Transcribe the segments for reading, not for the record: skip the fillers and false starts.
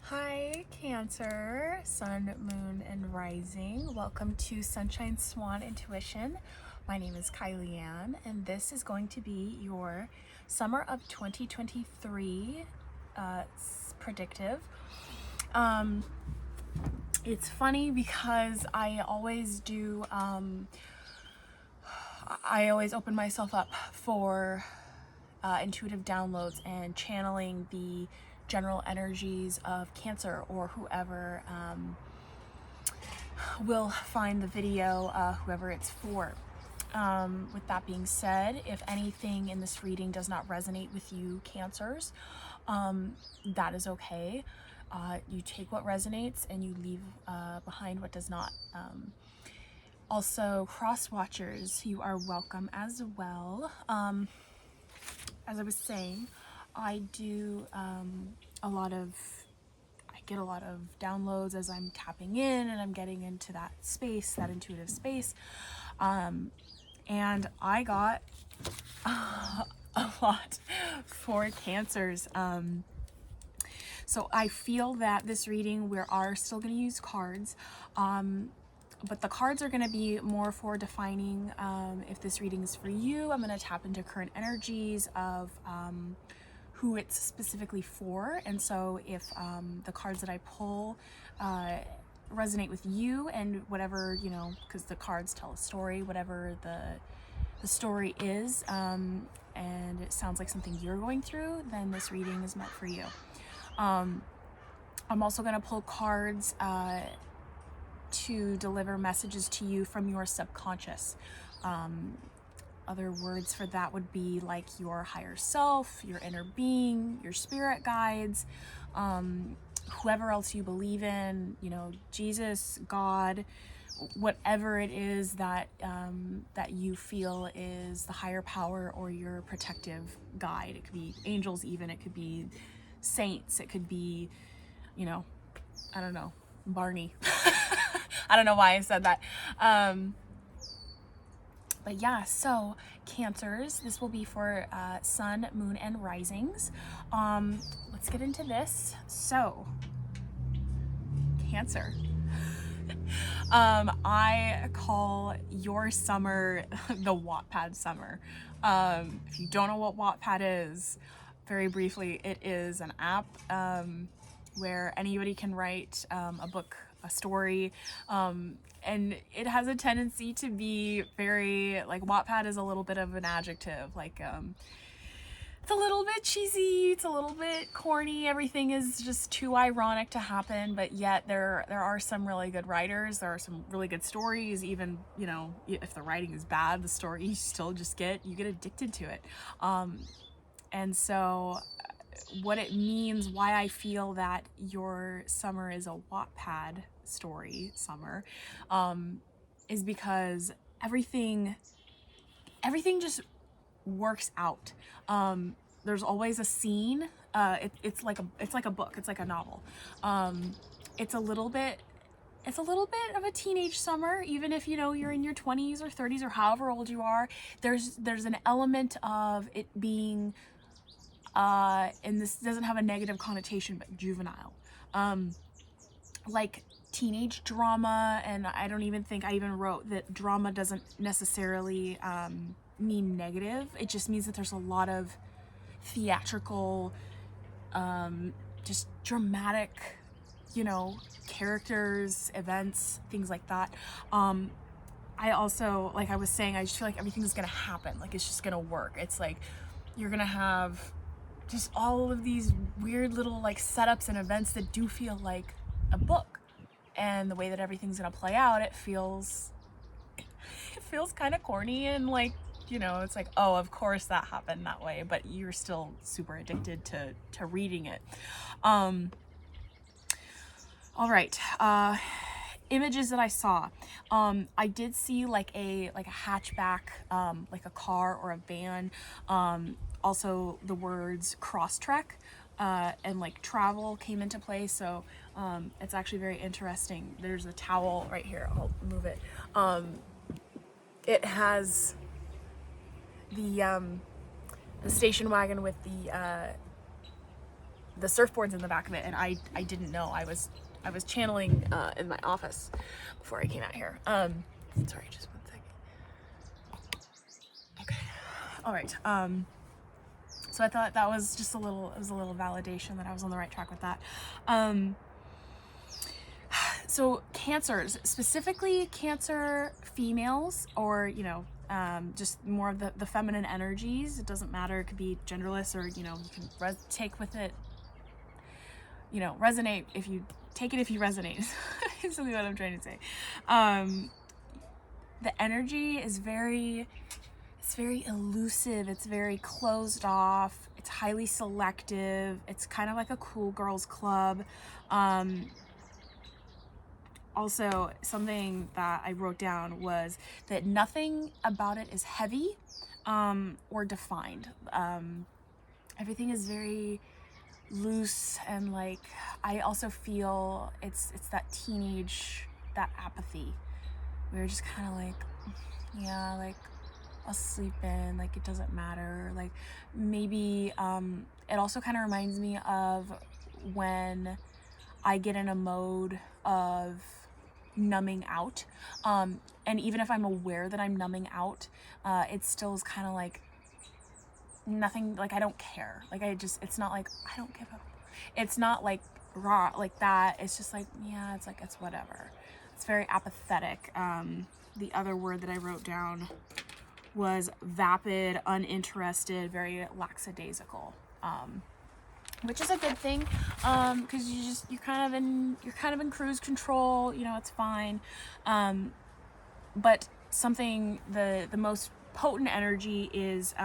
Hi, Cancer, Sun, Moon, and Rising. Welcome to Sunshine Swan Intuition. My name is Kyliann, and this is going to be your summer of 2023 predictive. It's funny because I always open myself up for intuitive downloads and channeling the general energies of Cancer or whoever will find the video, whoever it's for. With that being said, if anything in this reading does not resonate with you, Cancers, that is okay. You take what resonates and you leave behind what does not. Also, cross watchers, you are welcome as well. As I was saying, I do I get a lot of downloads as I'm tapping in and I'm getting into that space, that intuitive space. And I got a lot for Cancers. So I feel that this reading, we are still going to use cards. But the cards are going to be more for defining if this reading is for you. I'm going to tap into current energies of who it's specifically for. And so if the cards that I pull resonate with you and whatever, because the cards tell a story, whatever the story is, and it sounds like something you're going through, then this reading is meant for you. I'm also going to pull cards to deliver messages to you from your subconscious. Other words for that would be like your higher self, your inner being, your spirit guides, whoever else you believe in, Jesus, God, whatever it is that that you feel is the higher power or your protective guide. It could be angels, even it could be saints, it could be, I don't know, Barney. I don't know why I said that. But yeah, so Cancers, this will be for Sun, Moon, and Risings. Let's get into this. So, Cancer. I call your summer the Wattpad summer. If you don't know what Wattpad is, very briefly, it is an app where anybody can write a book, a story, and it has a tendency to be very, like, Wattpad is a little bit of an adjective, like, it's a little bit cheesy, it's a little bit corny, everything is just too ironic to happen, but yet there are some really good writers, there are some really good stories, even, if the writing is bad, the story you still just get addicted to it. And so what it means, why I feel that your summer is a Wattpad story summer, is because everything just works out. There's always a scene. It's like a book. It's like a novel. It's a little bit of a teenage summer, even if you're in your 20s or 30s or however old you are. There's an element of it being, and this doesn't have a negative connotation, but juvenile, like teenage drama. And I don't even think I even wrote that drama doesn't necessarily mean negative. It just means that there's a lot of theatrical, just dramatic, characters, events, things like that. I also, like I was saying, I just feel like everything's gonna happen, like it's just gonna work. It's like you're gonna have just all of these weird little like setups and events that do feel like a book, and the way that everything's gonna play out, it feels kind of corny and like, it's like, oh, of course that happened that way, but you're still super addicted to reading it. All right, images that I saw, I did see like a hatchback, like a car or a van, also the words cross trek and like travel came into play, so it's actually very interesting. There's a towel right here, I'll move it. It has the station wagon with the the surfboard's in the back of it, and I didn't know. I was channeling in my office before I came out here. Sorry, just one second. Okay. All right. So I thought that was just a little validation that I was on the right track with that. So Cancers, specifically Cancer females, or, you know, just more of the feminine energies. It doesn't matter. It could be genderless, or, you know, you can take with it, you know, resonate if you take it, if you resonate is really what I'm trying to say. The energy is it's very elusive. It's very closed off. It's highly selective. It's kind of like a cool girls club. Also, something that I wrote down was that nothing about it is heavy or defined. Everything is very loose, and like, I also feel it's that teenage, that apathy. We were just kind of like, yeah, like, I'll sleep in, like, it doesn't matter. Like, maybe it also kind of reminds me of when I get in a mode of numbing out, and even if I'm aware that I'm numbing out, it still is kind of like nothing, like I don't care, like it's not like I don't give a, it's not like raw like that. It's just like, yeah, it's like, it's whatever. It's very apathetic. The other word that I wrote down was vapid, uninterested, very lackadaisical, which is a good thing, because you're kind of in cruise control, you know, it's fine. But something, the most potent energy is,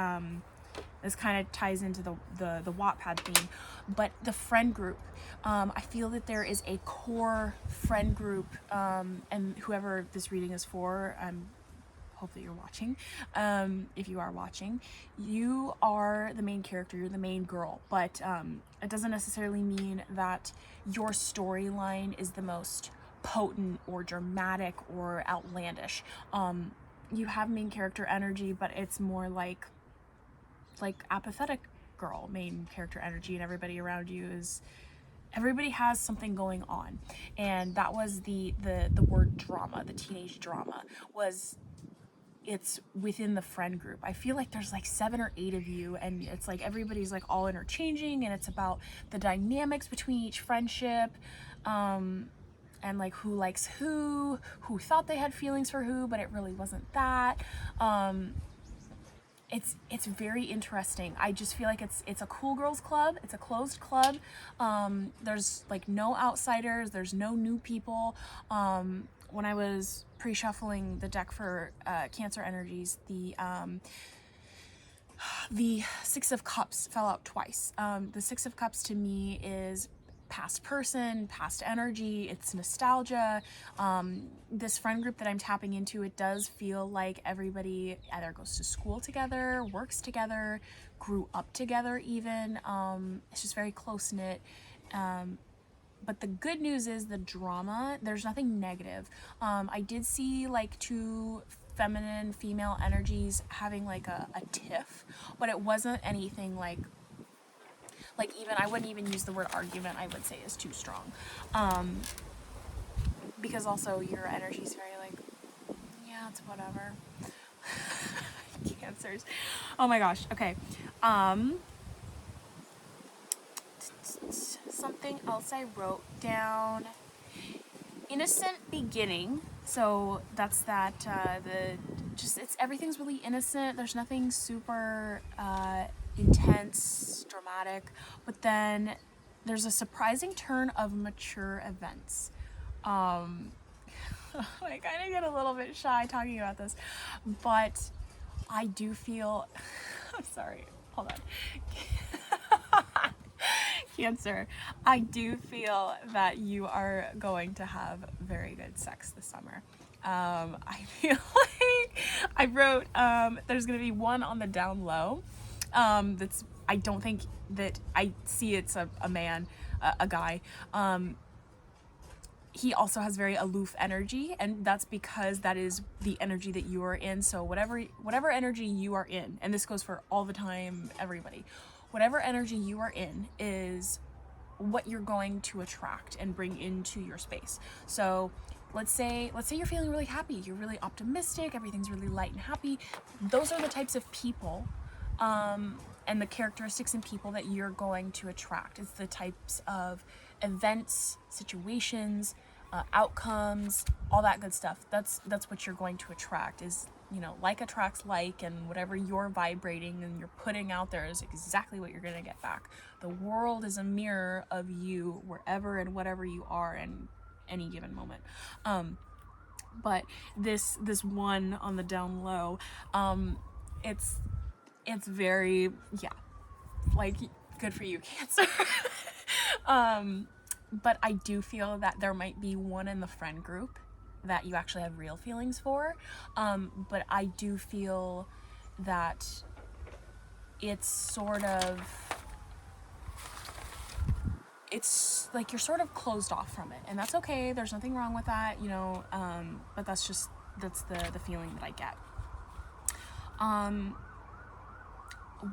this kind of ties into the Wattpad theme, but the friend group. I feel that there is a core friend group, and whoever this reading is for, hope that you're watching. If you are watching, you are the main character, you're the main girl, but it doesn't necessarily mean that your storyline is the most potent or dramatic or outlandish. You have main character energy, but it's more like apathetic girl main character energy, and everybody around you everybody has something going on. And that was the word drama, the teenage drama, it's within the friend group. I feel like there's like 7 or 8 of you, and it's like everybody's like all interchanging, and it's about the dynamics between each friendship, and like who likes who thought they had feelings for who, but it really wasn't that. It's very interesting. I just feel like it's a cool girls club. It's a closed club. There's like no outsiders. There's no new people. When I was pre-shuffling the deck for Cancer energies, the Six of Cups fell out twice. The Six of Cups to me is past person, past energy, it's nostalgia. This friend group that I'm tapping into, it does feel like everybody either goes to school together, works together, grew up together even. It's just very close-knit. But the good news is the drama, there's nothing negative. I did see like 2 feminine female energies having like a tiff, but it wasn't anything like even, I wouldn't even use the word argument, I would say is too strong. Because also your energy is very like, yeah, it's whatever. Cancers. Oh my gosh. Okay. Something else I wrote down. Innocent beginning. So that's that, everything's really innocent. There's nothing super, intense, dramatic, but then there's a surprising turn of mature events. I kind of get a little bit shy talking about this, but I do feel, I'm sorry, hold on. Cancer, I do feel that you are going to have very good sex this summer. I feel like I wrote, there's going to be one on the down low. I don't think that I see it's a man, a guy. He also has very aloof energy, and that's because that is the energy that you are in. So whatever energy you are in, and this goes for all the time, everybody, whatever energy you are in is what you're going to attract and bring into your space. So let's say you're feeling really happy, you're really optimistic, everything's really light and happy. Those are the types of people and the characteristics in people that you're going to attract. It's the types of events, situations, outcomes, all that good stuff. That's what you're going to attract, is, you know, like attracts like, and whatever you're vibrating and you're putting out there is exactly what you're going to get back. The world is a mirror of you wherever and whatever you are in any given moment. But this one on the down low, it's very, yeah, like, good for you, Cancer. But I do feel that there might be one in the friend group that you actually have real feelings for. But I do feel that it's sort of, it's like you're sort of closed off from it, and that's okay. There's nothing wrong with that, you know, but that's the feeling that I get.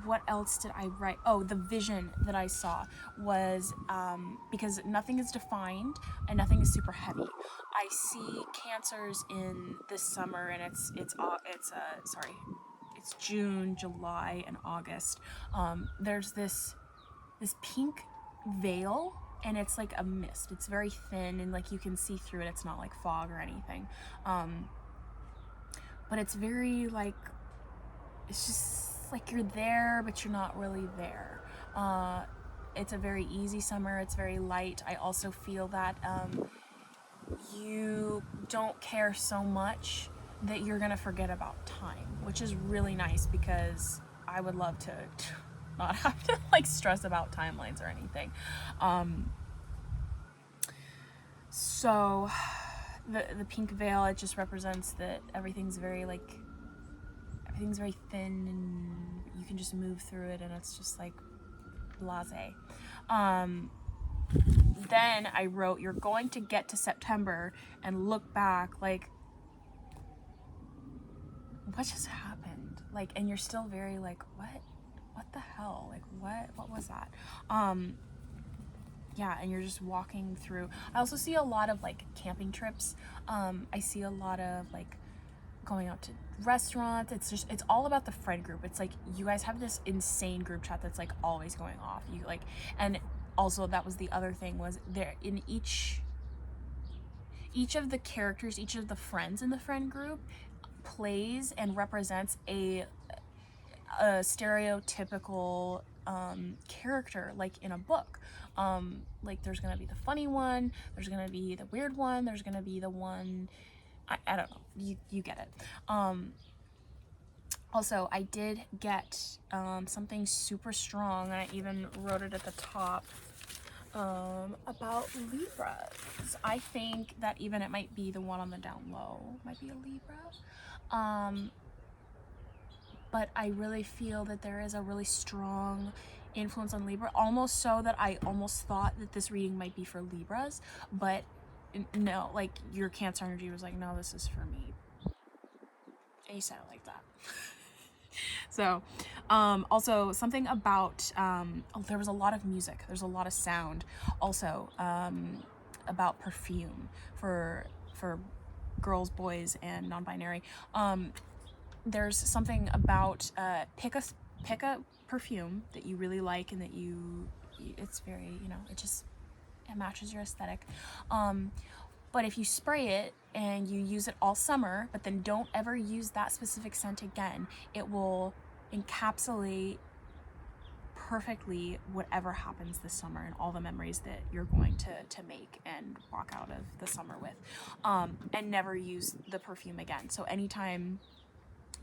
What else did I write? Oh, the vision that I saw was, because nothing is defined and nothing is super heavy. I see Cancers in this summer, and it's June, July, and August. There's this pink veil, and it's like a mist. It's very thin, and like you can see through it. It's not like fog or anything. But it's very like, it's just like you're there, but you're not really there. It's a very easy summer. It's very light. I also feel that you don't care so much that you're gonna forget about time, which is really nice, because I would love to not have to like stress about timelines or anything. So the pink veil, it just represents that everything's very thin, and you can just move through it, and it's just like blasé. Then I wrote, you're going to get to September and look back like, what just happened? Like, and you're still very like, what the hell? Like, what was that? Yeah, and you're just walking through. I also see a lot of like camping trips. I see a lot of like going out to restaurants. It's all about the friend group. It's like you guys have this insane group chat that's like always going off. You like, and also that was the other thing, was there in each of the characters, each of the friends in the friend group plays and represents a stereotypical character, like in a book. Like there's gonna be the funny one, there's gonna be the weird one, there's gonna be the one, I don't know, you get it. Also, I did get something super strong, and I even wrote it at the top, about Libras. I think that even it might be the one on the down low, might be a Libra. But I really feel that there is a really strong influence on Libra, almost so that I almost thought that this reading might be for Libras, but no, like your Cancer energy was like, no, this is for me. And you said it like that. So, also something about, there was a lot of music, there's a lot of sound, also, about perfume for girls, boys, and non-binary. There's something about, pick a perfume that you really like, and that it's very, you know, it matches your aesthetic. But if you spray it and you use it all summer, but then don't ever use that specific scent again, it will encapsulate perfectly whatever happens this summer and all the memories that you're going to make and walk out of the summer with, and never use the perfume again. So anytime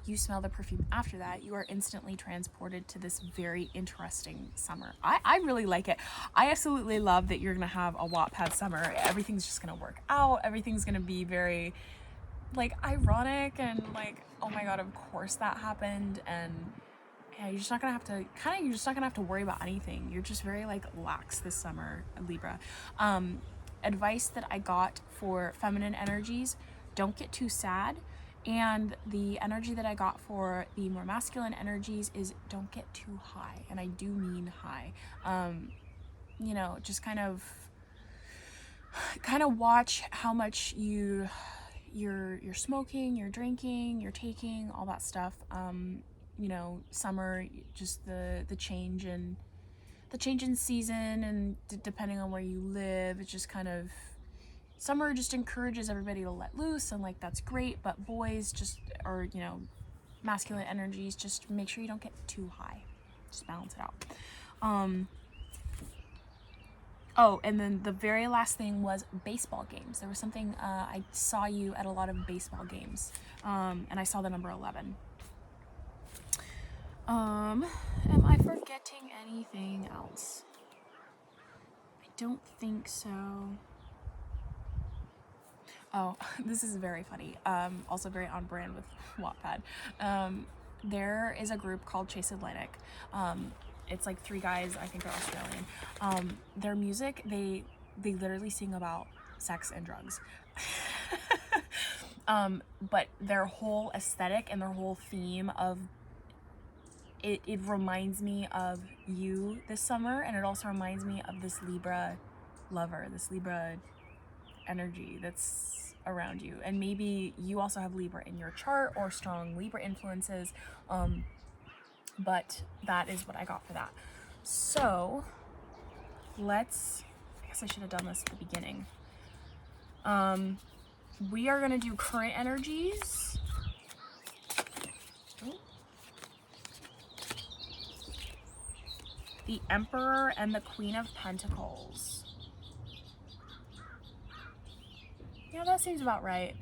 you smell the perfume after that, you are instantly transported to this very interesting summer. I really like it. I absolutely love that you're gonna have a Wattpad summer. Everything's just gonna work out. Everything's gonna be very like ironic and like, oh my god, of course that happened. And yeah, you're just not gonna have to worry about anything. You're just very like lax this summer, Libra. Advice that I got for feminine energies: don't get too sad. And the energy that I got for the more masculine energies is don't get too high, and I do mean high. you know, just kind of watch how much you're smoking, you're drinking, you're taking, all that stuff. You know, summer, just the change in season, and depending on where you live, it's just kind of, summer just encourages everybody to let loose, and like that's great, but boys just, or you know, masculine energies, just make sure you don't get too high. Just balance it out. Oh, and then the very last thing was baseball games. There was something, I saw you at a lot of baseball games, and I saw the number 11. Am I forgetting anything else? I don't think so. Oh, this is very funny. Also very on brand with Wattpad. There is a group called Chase Atlantic. It's like 3 guys, I think they're Australian. Their music, they literally sing about sex and drugs. But their whole aesthetic and their whole theme of it reminds me of you this summer, and it also reminds me of this Libra lover, this Libra energy that's around you. And maybe you also have Libra in your chart or strong Libra influences, but that is what I got for that. So I guess I should have done this at the beginning. We are going to do current energies. The Emperor and the Queen of Pentacles. Yeah, that seems about right.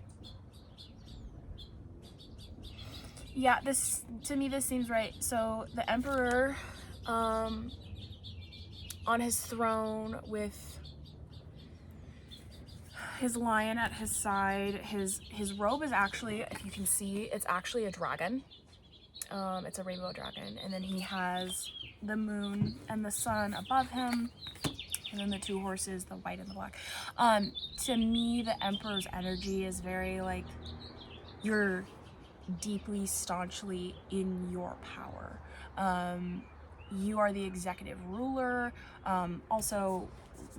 Yeah, to me this seems right. So the Emperor, on his throne with his lion at his side. His robe is actually, if you can see, it's actually a dragon. It's a rainbow dragon. And then he has the moon and the sun above him, and then the 2 horses, the white and the black. To me, the Emperor's energy is very like, you're deeply, staunchly in your power. You are the executive ruler. Also,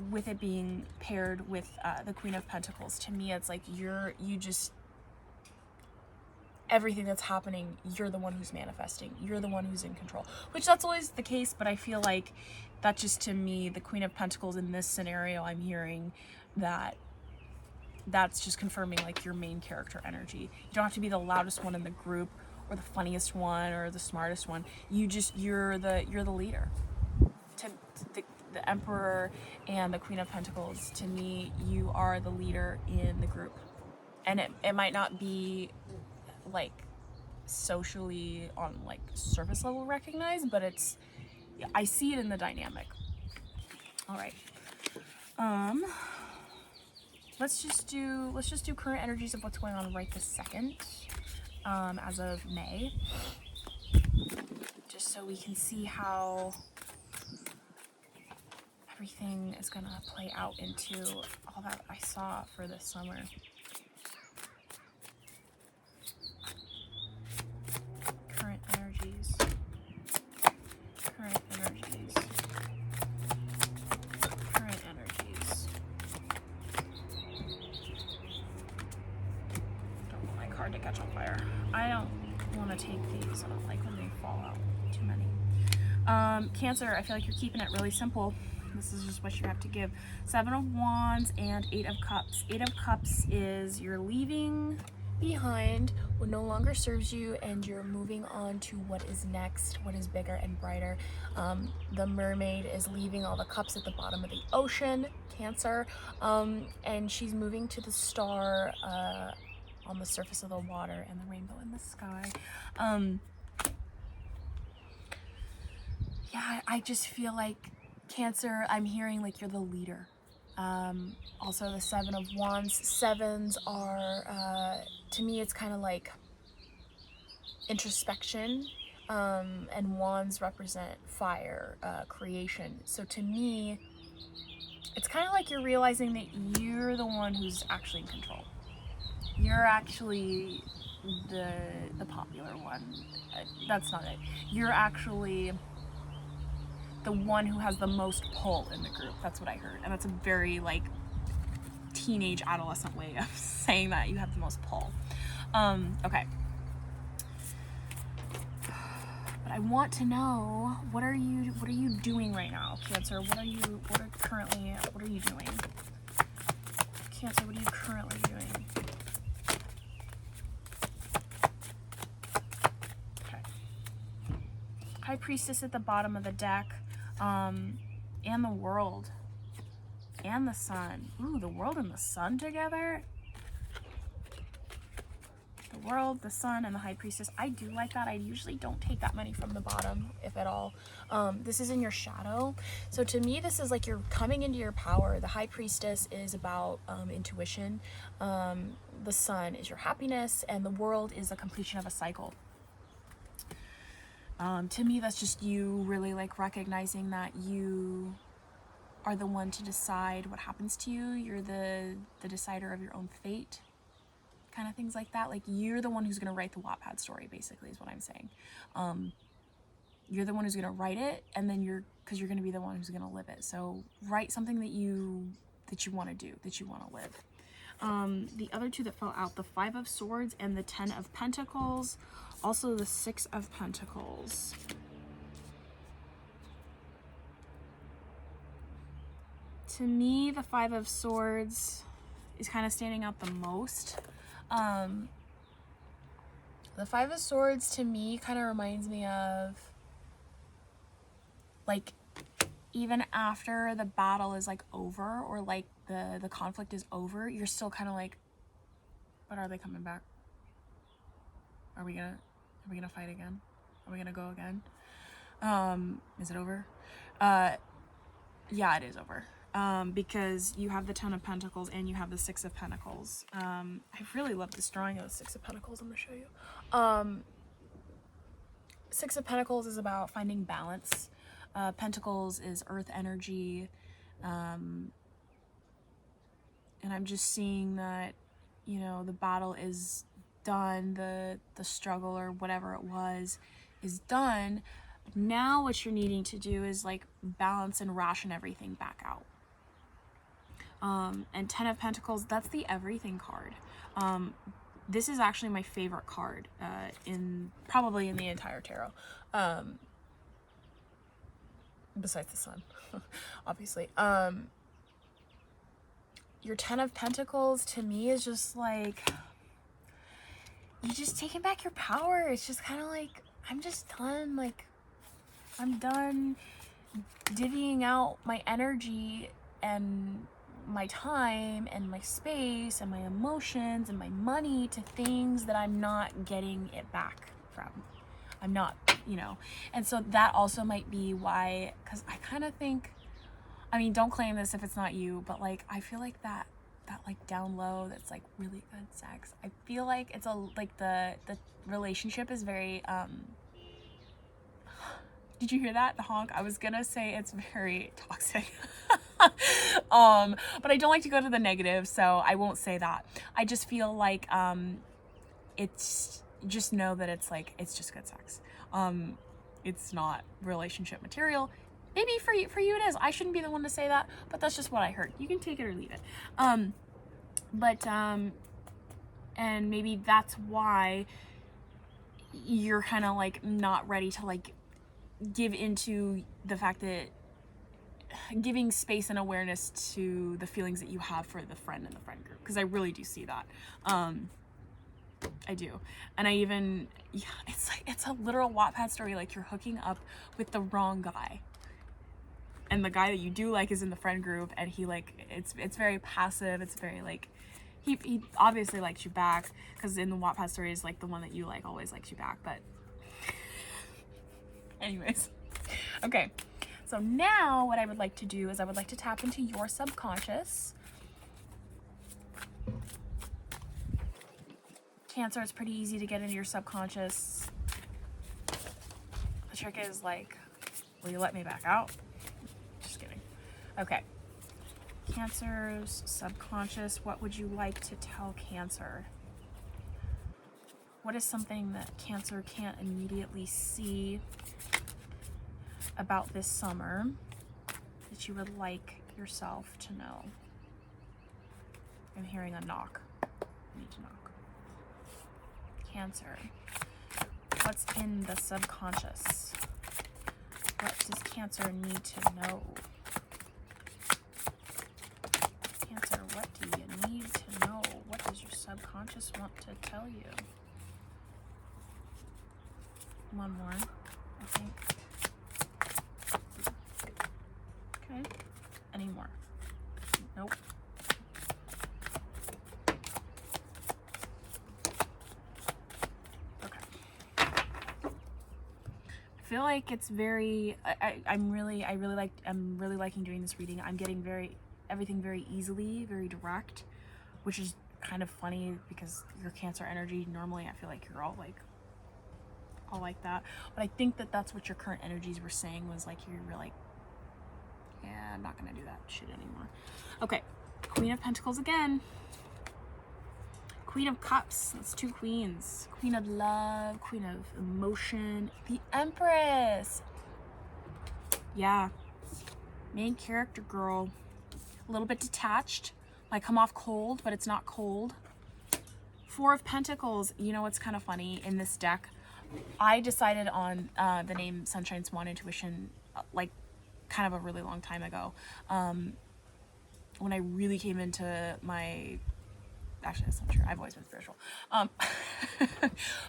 with it being paired with the Queen of Pentacles, to me it's like you just, everything that's happening, you're the one who's manifesting, you're the one who's in control, which that's always the case, but I feel like that just, to me, the Queen of Pentacles in this scenario, I'm hearing that's just confirming like your main character energy. You don't have to be the loudest one in the group or the funniest one or the smartest one. You're the leader. To the Emperor and the Queen of Pentacles, to me, you are the leader in the group. And it might not be like socially on like surface level recognized, but I see it in the dynamic. All right. Let's just do current energies of what's going on right this second, as of May, just so we can see how everything is gonna play out into all that I saw for this summer. Current energies. Current energies. Current energies. Don't want my card to catch on fire. I don't want to take these. I don't like when they fall out. Too many. Cancer, I feel like you're keeping it really simple. This is just what you have to give. 7 of Wands and 8 of Cups. 8 of Cups is you're leaving behind what no longer serves you, and you're moving on to what is next, what is bigger and brighter. The mermaid is leaving all the cups at the bottom of the ocean, Cancer, and she's moving to the star on the surface of the water and the rainbow in the sky. Yeah, I just feel like, Cancer, I'm hearing like you're the leader. Also the 7 of Wands. 7s are, to me, it's kind of like introspection, and Wands represent fire, creation. So to me, it's kind of like you're realizing that you're the one who's actually in control. You're actually the popular one. That's not it. You're actually the one who has the most pull in the group. That's what I heard. And that's a very like teenage adolescent way of saying that you have the most pull. Okay. But I want to know, what are you doing right now, Cancer? What are you doing? Cancer, what are you currently doing? Okay. High Priestess at the bottom of the deck, and the World, and the Sun. Ooh, the World and the Sun together? The World, the Sun, and the High Priestess. I do like that. I usually don't take that many from the bottom, if at all. This is in your shadow. So to me, this is like you're coming into your power. The High Priestess is about intuition. The Sun is your happiness, and the World is a completion of a cycle. To me, that's just you really like recognizing that you are the one to decide what happens to you. You're the decider of your own fate. Kind of things like that. Like, you're the one who's going to write the Wattpad story, basically, is what I'm saying. You're the one who's going to write it, and then because you're going to be the one who's going to live it. So write something that you want to do, that you want to live. The other two that fell out, the 5 of Swords and the 10 of Pentacles, also the 6 of Pentacles. To me, the 5 of Swords is kind of standing out the most. The 5 of Swords to me kind of reminds me of, like, even after the battle is like over, or like the conflict is over, you're still kind of like, but are they coming back? Are we gonna fight again? Are we gonna go again? Is it over? Yeah, it is over. Because you have the 10 of Pentacles and you have the 6 of Pentacles. I really love this drawing of the 6 of Pentacles. I'm going to show you. 6 of Pentacles is about finding balance. Pentacles is earth energy. And I'm just seeing that, you know, the battle is done. The struggle or whatever it was is done. Now what you're needing to do is like balance and ration everything back out. And 10 of Pentacles, that's the everything card. This is actually my favorite card probably in the entire tarot. Besides the Sun, obviously. Your 10 of Pentacles to me is just like, you just taking back your power. It's just kind of like, I'm just done. Like, I'm done divvying out my energy and my time and my space and my emotions and my money to things that I'm not getting it back from. I'm not, you know. And so that also might be why, because I kind of think, I mean, don't claim this if it's not you, but like, I feel like that like down low, that's like really good sex. I feel like it's like the relationship is very, did you hear that? The honk? I was gonna say it's very toxic. But I don't like to go to the negative, so I won't say that. I just feel like, just know that it's like, it's just good sex. It's not relationship material. Maybe for you it is. I shouldn't be the one to say that, but that's just what I heard. You can take it or leave it. And maybe that's why you're kind of like not ready to like give into the fact that giving space and awareness to the feelings that you have for the friend in the friend group, because I really do see that. I do. And I even, yeah, it's like, it's a literal Wattpad story. Like, you're hooking up with the wrong guy, and the guy that you do like is in the friend group, and he like, it's very passive. It's very like, he obviously likes you back, because in the Wattpad story is like the one that you like always likes you back. But anyways, okay. So now what I would like to do is I would like to tap into your subconscious. Cancer, it's pretty easy to get into your subconscious. The trick is like, will you let me back out? Just kidding. Okay. Cancer's subconscious, what would you like to tell Cancer? What is something that Cancer can't immediately see? about this summer that you would like yourself to know? I'm hearing a knock. I need to knock. Cancer. What's in the subconscious? What does Cancer need to know? Cancer, what do you need to know? What does your subconscious want to tell you? One more, I think. Okay. Any more? Nope. Okay. I feel like it's very. I'm really liking doing this reading. I'm getting everything very easily, very direct, which is kind of funny because your Cancer energy, normally I feel like you're all like that, but I think that that's what your current energies were saying, was like you were like, yeah, I'm not gonna do that shit anymore. Okay, Queen of Pentacles again. Queen of Cups, that's 2 queens. Queen of Love, Queen of Emotion, the Empress. Yeah, main character girl, a little bit detached, might come off cold, but it's not cold. 4 of Pentacles. You know what's kind of funny in this deck? I decided on the name Sunshine Swan Intuition like kind of a really long time ago, when I really came into my, actually that's not true, I've always been spiritual,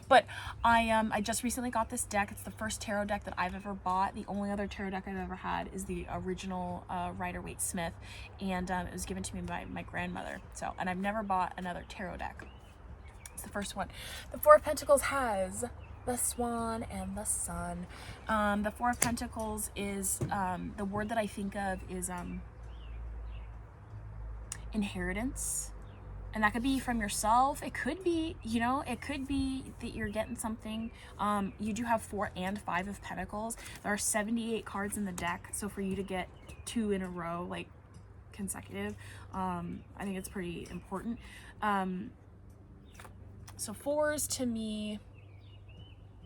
but I just recently got this deck. It's the first tarot deck that I've ever bought. The only other tarot deck I've ever had is the original Rider-Waite-Smith, and it was given to me by my grandmother. So, and I've never bought another tarot deck. It's the first one. The 4 of Pentacles has the Swan and the Sun. The 4 of Pentacles is, the word that I think of is inheritance. And that could be from yourself. It could be, you know, it could be that you're getting something. You do have 4 and 5 of Pentacles. There are 78 cards in the deck. So for you to get 2 in a row, like consecutive, I think it's pretty important. So 4s to me,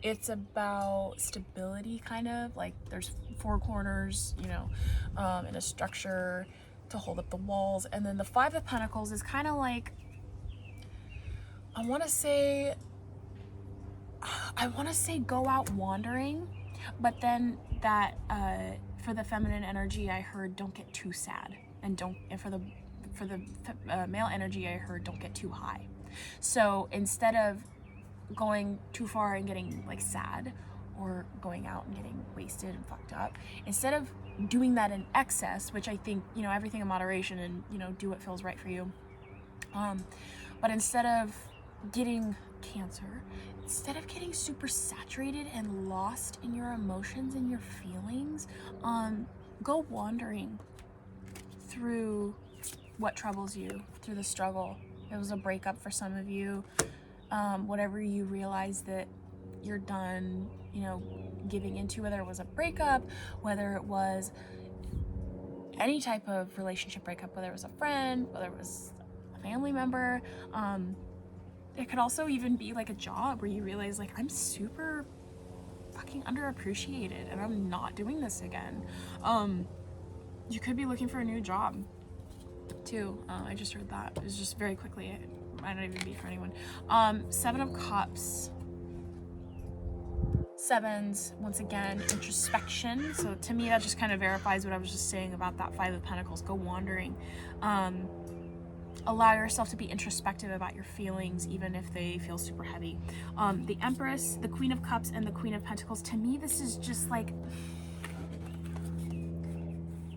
it's about stability, kind of like there's 4 corners, you know, in a structure to hold up the walls. And then the 5 of Pentacles is kind of like, I want to say go out wandering, but then that for the feminine energy I heard don't get too sad, and for the male energy I heard don't get too high. So instead of going too far and getting like sad, or going out and getting wasted and fucked up, instead of doing that in excess, which I think, you know, everything in moderation, and, you know, do what feels right for you, but instead of getting Cancer, instead of getting super saturated and lost in your emotions and your feelings, go wandering through what troubles you, through the struggle. It was a breakup for some of you. Whatever you realize that you're done, you know, giving into, whether it was a breakup, whether it was any type of relationship breakup, whether it was a friend, whether it was a family member, it could also even be like a job where you realize, like, I'm super fucking underappreciated and I'm not doing this again. You could be looking for a new job too. I just heard that. It was just very quickly. It might not even be for anyone. 7 of Cups. 7s, once again, introspection. So to me, that just kind of verifies what I was just saying about that 5 of Pentacles. Go wandering. Allow yourself to be introspective about your feelings, even if they feel super heavy. The Empress, the Queen of Cups, and the Queen of Pentacles. To me, this is just like,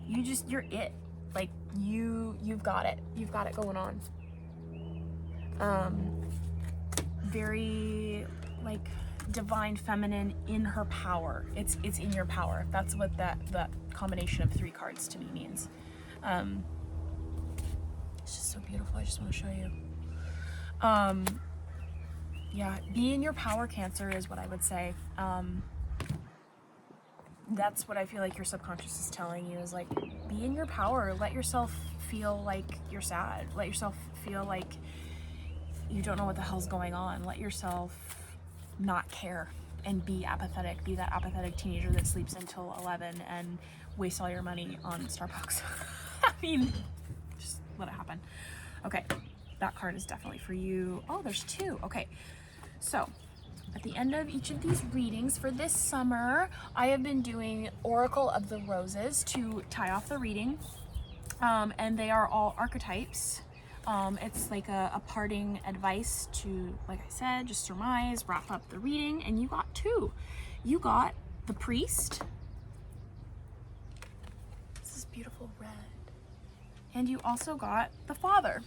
you're it. Like, you've got it. You've got it going on. Very, like, divine feminine in her power. It's in your power. That's what that combination of 3 cards to me means. It's just so beautiful. I just want to show you. Yeah, be in your power, Cancer, is what I would say. That's what I feel like your subconscious is telling you, is like, be in your power. Let yourself feel like you're sad. Let yourself feel like you don't know what the hell's going on. Let yourself not care. and be apathetic, be that apathetic teenager that sleeps until 11 and wastes all your money on Starbucks. I mean, just let it happen. Okay, that card is definitely for you. Oh, there's two. Okay, so at the end of each of these readings for this summer, I have been doing Oracle of the Roses to tie off the reading, and they are all archetypes. It's like a parting advice to, like I said, just surmise, wrap up the reading, and you got two. You got the Priest. This is beautiful red. And you also got the Father,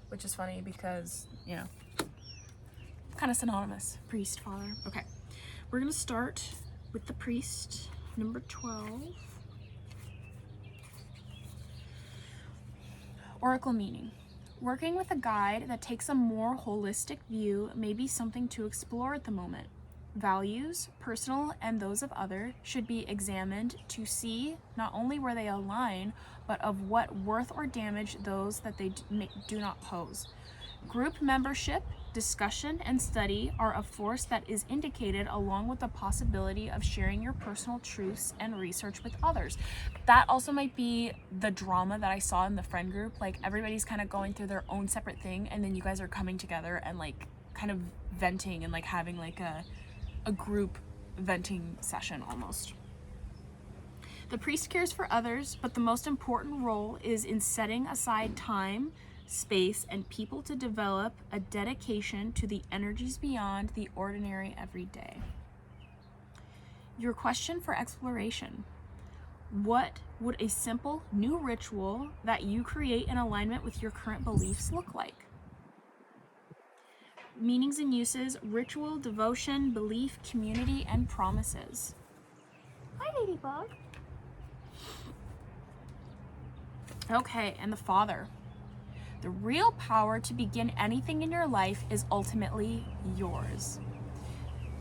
which is funny because, you know, kind of synonymous, priest, father. Okay, we're gonna start with the Priest, number 12. Oracle meaning. Working with a guide that takes a more holistic view may be something to explore at the moment. Values, personal and those of others, should be examined to see not only where they align, but of what worth or damage those that they do not pose. Group membership, discussion, and study are a force that is indicated along with the possibility of sharing your personal truths and research with others. That also might be the drama that I saw in the friend group. Like, everybody's kind of going through their own separate thing, and then you guys are coming together and like kind of venting and like having like a group venting session almost. The Priest cares for others, but the most important role is in setting aside time, space, and people to develop a dedication to the energies beyond the ordinary everyday. Your question for exploration. What would a simple new ritual that you create in alignment with your current beliefs look like? Meanings and uses: ritual, devotion, belief, community, and promises. Hi, Ladybug. Okay, and the Father. The real power to begin anything in your life is ultimately yours.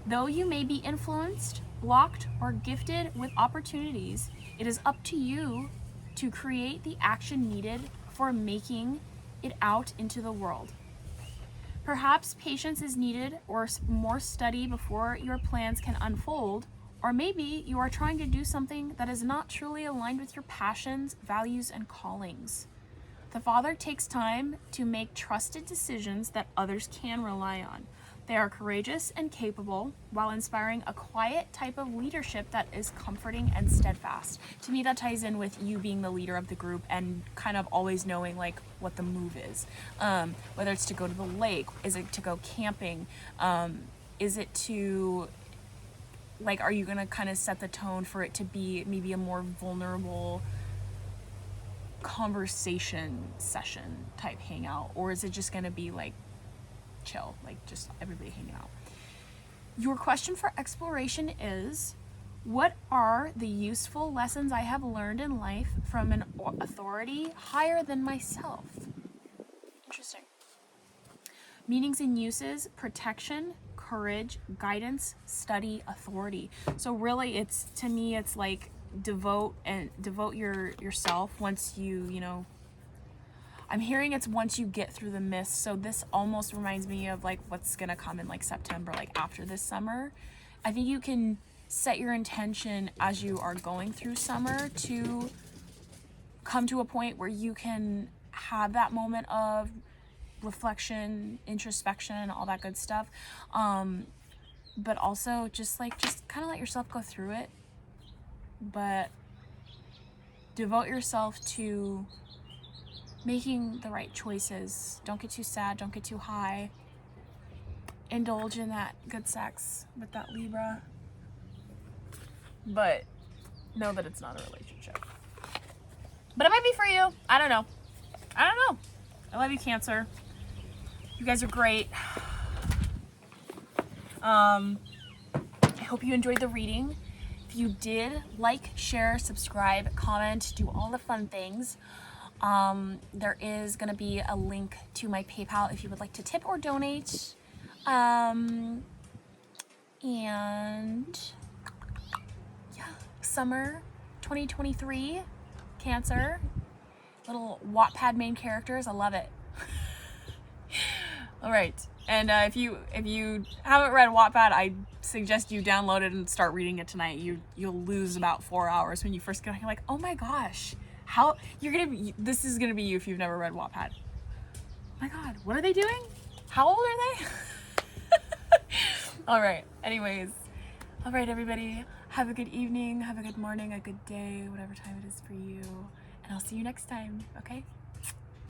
Though you may be influenced, blocked, or gifted with opportunities, it is up to you to create the action needed for making it out into the world. Perhaps patience is needed, or more study before your plans can unfold, or maybe you are trying to do something that is not truly aligned with your passions, values, and callings. The Father takes time to make trusted decisions that others can rely on. They are courageous and capable while inspiring a quiet type of leadership that is comforting and steadfast. To me, that ties in with you being the leader of the group and kind of always knowing like what the move is. Whether it's to go to the lake, is it to go camping? Is it to, like, are you gonna kind of set the tone for it to be maybe a more vulnerable conversation session type hangout? Or is it just gonna be like chill, like just everybody hanging out? Your question for exploration is, what are the useful lessons I have learned in life from an authority higher than myself? Interesting. Meanings and uses: protection, courage, guidance, study, authority. So really, it's, to me, it's like devote yourself once you know, I'm hearing it's once you get through the mist. So this almost reminds me of like what's gonna come in like September, like after this summer. I think you can set your intention as you are going through summer to come to a point where you can have that moment of reflection, introspection, all that good stuff. But also just kind of let yourself go through it, but devote yourself to making the right choices. Don't get too sad, don't get too high. Indulge in that good sex with that Libra, but know that it's not a relationship. But it might be for you. I don't know. I love you, Cancer. You guys are great. I hope you enjoyed the reading. If you did, like, share, subscribe, comment, do all the fun things. There is going to be a link to my PayPal if you would like to tip or donate. And yeah, summer 2023, Cancer, little Wattpad main characters. I love it. All right, and if you haven't read Wattpad, I suggest you download it and start reading it tonight. You'll lose about 4 hours when you first get on. You're like, oh my gosh, how this is gonna be you if you've never read Wattpad. Oh my God, what are they doing? How old are they? All right. Anyways, all right, everybody. Have a good evening. Have a good morning. A good day. Whatever time it is for you. And I'll see you next time. Okay.